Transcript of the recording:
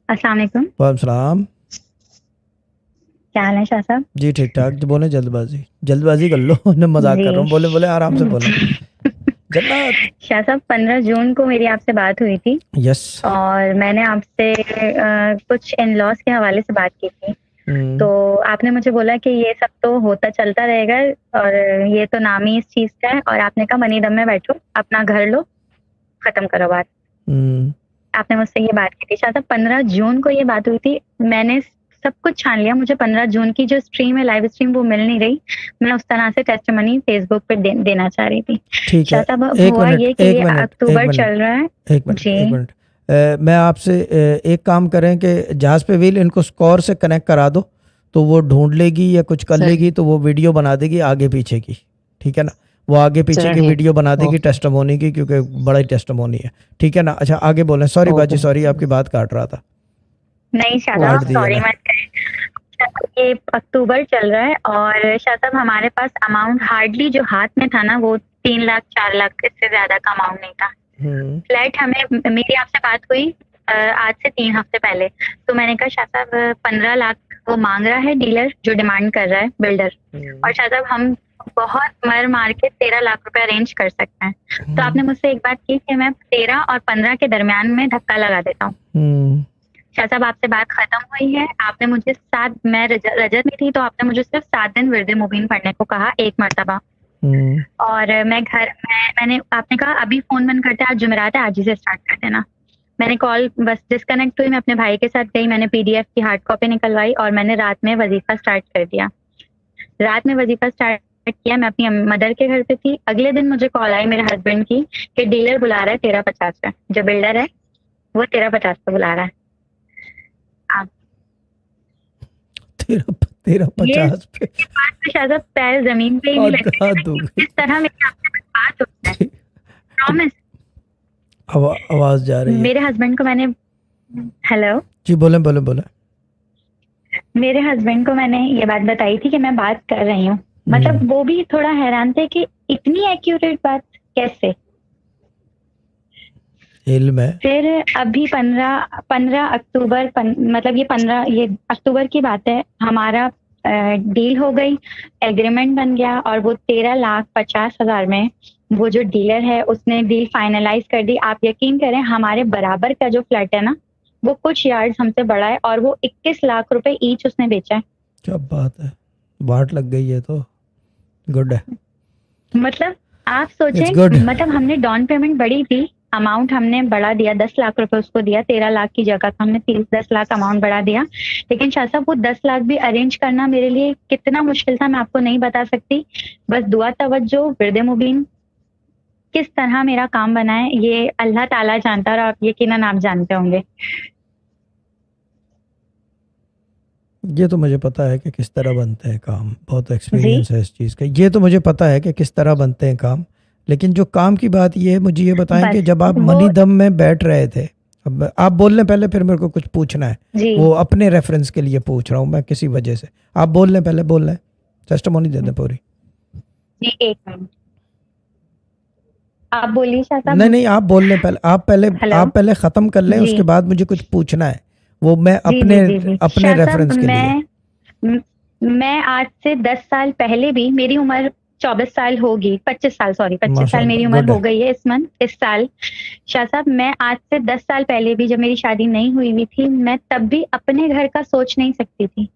अस्सलाम वालेकुम। वालेकुम सलाम। क्या हाल है शाह साहब? जी ठीक ठाक। जो बोले जल्दबाजी जल्दबाजी कर लो ना, मजाक कर रहा जी। हूँ। बोले बोले आराम से बोले। जन्नत। शाह साहब, 15 जून को मेरी आपसे बात हुई थी यस। और मैंने आपसे कुछ इन लॉज के हवाले से बात की थी। तो हम्म। आपने मुझे बोला कि ये सब तो होता चलता रहेगा और ये तो नाम ही इस चीज का है, और आपने कहा मनी दम में बैठो, अपना घर लो, खत्म करो बात। हम्म। आपने मुझसे ये बात की थी शायद 15 जून को ये बात हुई थी। मैंने सब कुछ छान लिया, मुझे 15 जून की जो स्ट्रीम है, लाइव स्ट्रीम, वो मिल नहीं रही। मैं उस तरह से टेस्टिमनी फेसबुक पे देना चाह रही थी। ठीक है। शायद अब एक हुआ मिनट ये कि एक ये मिनट एक अक्टूबर मिनट चल रहा है। एक मिनट जी। एक मिनट। मैं आपसे एक काम करें कि जहाज पे व्हील इनको स्कोर से कनेक्ट करा दो, तो वो ढूंढ लेगी या कुछ कर सर। लेगी, तो वो वीडियो बना देगी आगे पीछे की। ठीक है ना? वो आगे पीछे चलो की ठीक। वीडियो बना देगी ओके। टेस्टिमोनी की, क्योंकि बड़ा ही टेस्टिमोनी है। ठीक है ना? अच्छा आगे बोलें। Sorry okay. बाजी, सॉरी, आपकी बात काट रहा था। नहीं शायद आप काट दी सॉरी मैंने। मत करें। ये अक्टूबर चल रहा है और शायद हमारे पास अमाउंट हार्डली जो हाथ में था ना, वो 3 लाख 4 लाख, इससे ज्यादा का अमाउंट नहीं था। हम्म। फ्लैट हमें, मेरी आपसे बात हुई आज से 3 हफ्ते पहले। तो मैंने कहा शाह साहब 15 लाख वो मांग रहा है डीलर, जो डिमांड कर रहा है बिल्डर, और हम्म। शाह साहब हम बहुत मर मार के 13 लाख रुपए अरेंज कर सकते हैं। तो हम्म। आपने मुझसे एक बात की कि मैं 13 और 15 के दरमियान में धक्का लगा देता हूँ। हम्म। शाह साहब आपसे बात खत्म हुई है। आपने मुझे मैं रजत में थी, तो आपने मुझे सिर्फ 7 दिन विरदे मुबीन पढ़ने को कहा, एक मरतबा। हम्म। और मैंने आपने कहा अभी फोन बंद करते हैं, आज जुमेरात है, आज ही से स्टार्ट कर देना। मैंने कॉल बस डिस्कनेक्ट हुई, मैं अपने भाई के साथ गई, मैंने पीडीएफ की हार्ड कॉपी निकलवाई और मैंने रात में वजीफा स्टार्ट कर दिया। रात में वजीफा स्टार्ट किया, मैं अपनी मदर के घर पे थी। अगले दिन मुझे कॉल आई मेरे हस्बैंड की कि डीलर बुला रहा है 1350 पे, जो बिल्डर है वो 1350 पे बुला रहा है। आप तेरह तेरह ये 50 पे? इसके बाद तो शायद अब पैर जमीन पे ही नहीं हद लगते हद थे हो कि गई। किस तरह मेरी आपसे बात होती है। अब प्रॉमिस। आवाज जा रही है। मेरे हस्बैंड को मैंने हेलो जी बोले बोले बोले। मेरे हस्बैंड को मैंने ये बात बताई थी कि मैं बात कर रही हूँ। हम्म। मतलब वो भी थोड़ा हैरान थे कि इतनी एक्यूरेट बात कैसे। इल्म है। फिर अभी 15 अक्टूबर मतलब ये अक्टूबर की बात है, हमारा डील हो गई, एग्रीमेंट बन गया, और वो 13,50,000 में वो जो डीलर है उसने डील फाइनलाइज कर दी। आप यकीन करें, हमारे बराबर का जो फ्लैट है ना, वो कुछ यार्ड हमसे बड़ा है, और वो 21 लाख रुपए ईच उसने बेचा है। क्या बात है! वाट लग गई है तो। गुड है। मतलब आप इट्स सोचें, गुड। मतलब हमने डाउन पेमेंट बड़ी दी, अमाउंट हमने बढ़ा दिया, 10 लाख रुपए उसको दिया, 13 लाख की जगह का हमने 10 लाख अमाउंट बढ़ा दिया। लेकिन शाह साहब वो 10 लाख भी अरेंज करना मेरे लिए कितना मुश्किल था, मैं आपको नहीं बता सकती। बस दुआ तवज्जो विरदे मुबीन, किस तरह मेरा काम बना है ये अल्लाह ताला जानता है, और आप यकीनन आप जानते होंगे। ये तो मुझे पता है कि किस तरह बनते हैं काम, बहुत जी। एक्सपीरियंस है इस चीज़ का। ये तो मुझे पता है कि किस तरह बनते हैं काम। लेकिन जो काम की बात ये है, मुझे ये बताएं कि बस जब आप वो। मनी दम में बैठ रहे थे। अब आप बोल लें पहले, फिर मेरे को कुछ पूछना है। जी। वो अपने रेफरेंस के लिए पूछ रहा हूँ मैं, किसी वजह से। आप बोल लें पहले, बोल लें। टेस्टिमोनी दे दें पूरी। जी, एक मिनट, आप बोलिए शाह नहीं साहब। नहीं, आप बोल लें पहले। हेलो। आप पहले ख़त्म कर लें, जी उसके बाद मुझे कुछ पूछना है। वो मैं जी अपने जी जी जी अपने शाह साहब, रेफरेंस के लिए। म- मैं आज से 10 साल पहले भी, मेरी उम्र 24 साल होगी, 25 साल, सॉरी 25 साल मेरी माशाल्लाह, उम्र गुड हो है। गई है इस साल। शाह साहब, मैं आज से 10 साल पहले भी, जब मेरी शादी नहीं हुई हुई थी, मैं तब भी अपने घर का सोच नहीं सकती थी।